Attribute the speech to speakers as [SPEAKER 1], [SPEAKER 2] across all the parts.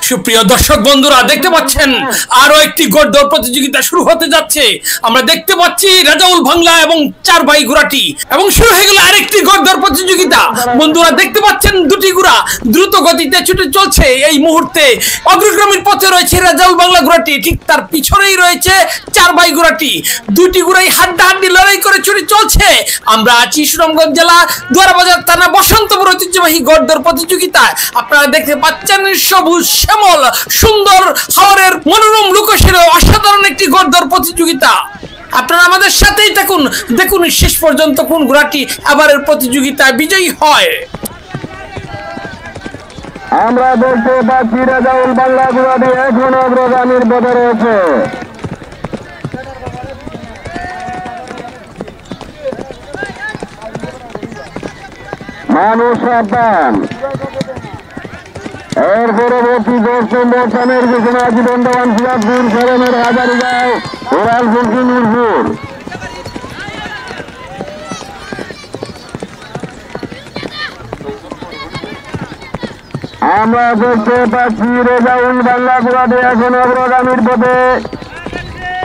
[SPEAKER 1] সুপ্রিয় দর্শক বন্ধুরা দেখতে পাচ্ছেন আরো একটি গোড়দৌড় প্রতিযোগিতা শুরু হতে যাচ্ছে। আমরা দেখতে পাচ্ছি রাজাউল বাংলা এবং চার ভাই ঘোড়াটি, এবং শুরু হয়ে গেল আরেকটি গোড়দৌড় প্রতিযোগিতা। বন্ধুরা দেখতে পাচ্ছেন দুটি ঘোড়া দ্রুত গতিতে ছুটে চলছে। এই মুহূর্তে অগ্রগামীর পথে রয়েছে রাজাউল বাংলা ঘোড়াটি, ঠিক তার পিছনেই রয়েছে চার ভাই ঘোড়াটি। দুটি ঘোড়াই হাড্ডাহাড্ডি লড়াই করে ছুটে চলছে। আমরা আছি সুনামগঞ্জ জেলা দুয়ারাবাজার থানা বসন্তপুর ঐতিহ্যবাহী গোড়দৌড় প্রতিযোগিতায়। আপনারা দেখতে পাচ্ছেন সবুজ শ্যামল সুন্দর হাওরের মনোরম লোকেশনে অসাধারণ একটি গোড়দৌড় প্রতিযোগিতা। আপনারা আমাদের সাথেই থাকুন, দেখুন শেষ পর্যন্ত কোন ঘোড়াটি এবারের প্রতিযোগিতায় বিজয়ী হয়।
[SPEAKER 2] আমরা দেখতে পাচ্ছি রাজাউল বাংলা ঘোড়াটি এখন অগ্রগামীর পথে রয়েছে। মানুষ সাবধান। এর পরবর্তী 10 নম্বর স্থানের পিছনে আজীবন দেওয়ান সিরাজপুর সরেনের হাজারিগাঁও ওরাল ফুলকি নূরপুর। আমরা দেখতে পাচ্ছি রাজাউল বাংলা ঘোড়াটি এখন অগ্রগামীর পথে,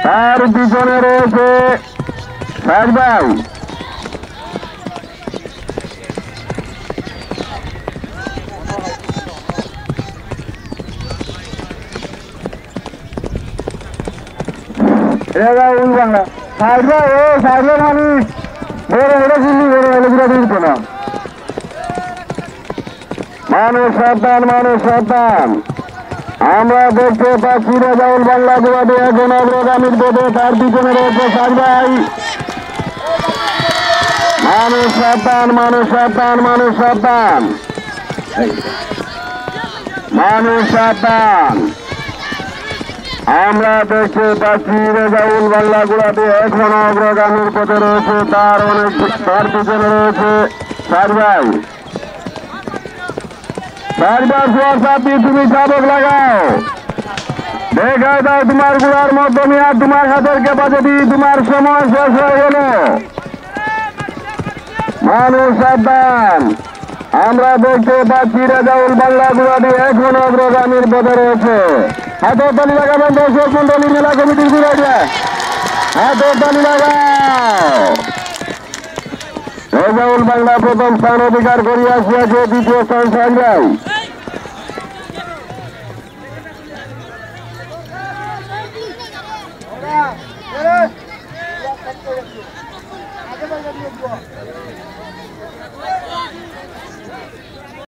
[SPEAKER 2] তার পিছনে রয়েছে সাজবাই। রাজাউল বাংলা সাজবাই ও সাজবাই মানুষ বড় বড় চিল্লি বড় বড় ঘোড়া দিত না। মানুষ সাবধান, মানুষ সাবধান। আমরা দেখতে পাচ্ছি রাজাউল বাংলা ঘোড়াটি এখন অগ্রগামীর পথে, তার পিছনে রয়েছে সাজবাই। মানুষ সাবধান, মানুষ সাবধান, মানুষ সাবধান, মানুষ সাবধান। আমরা দেখতে পাচ্ছি রাজাউল বাংলা ঘোড়াটি এখন অগ্রগামীর পথে রয়েছে, তার পিছনে রয়েছে সাজবাই। তুমি চাবক লাগাও, দেখায় দাও তোমার ঘোড়ার মাধ্যমে, আর তোমার হাতের ক্যাপাসিটি, তোমার সময় শেষ হয়ে গেল। মানুষ সাবধান। আমরা দেখতে পাচ্ছি রাজাউল বাংলা ঘোড়াটি এখন অগ্রগামীর পথে রয়েছে। হাতের তালি লাগাবেন দর্শক মন্ডলী, মেলা কমিটির ঘোড়াটা হাতের তালি লাগাও। রাজাউল বাংলা প্রথম স্থান অধিকার করিয়াছে, দ্বিতীয় স্থান সাজবাই।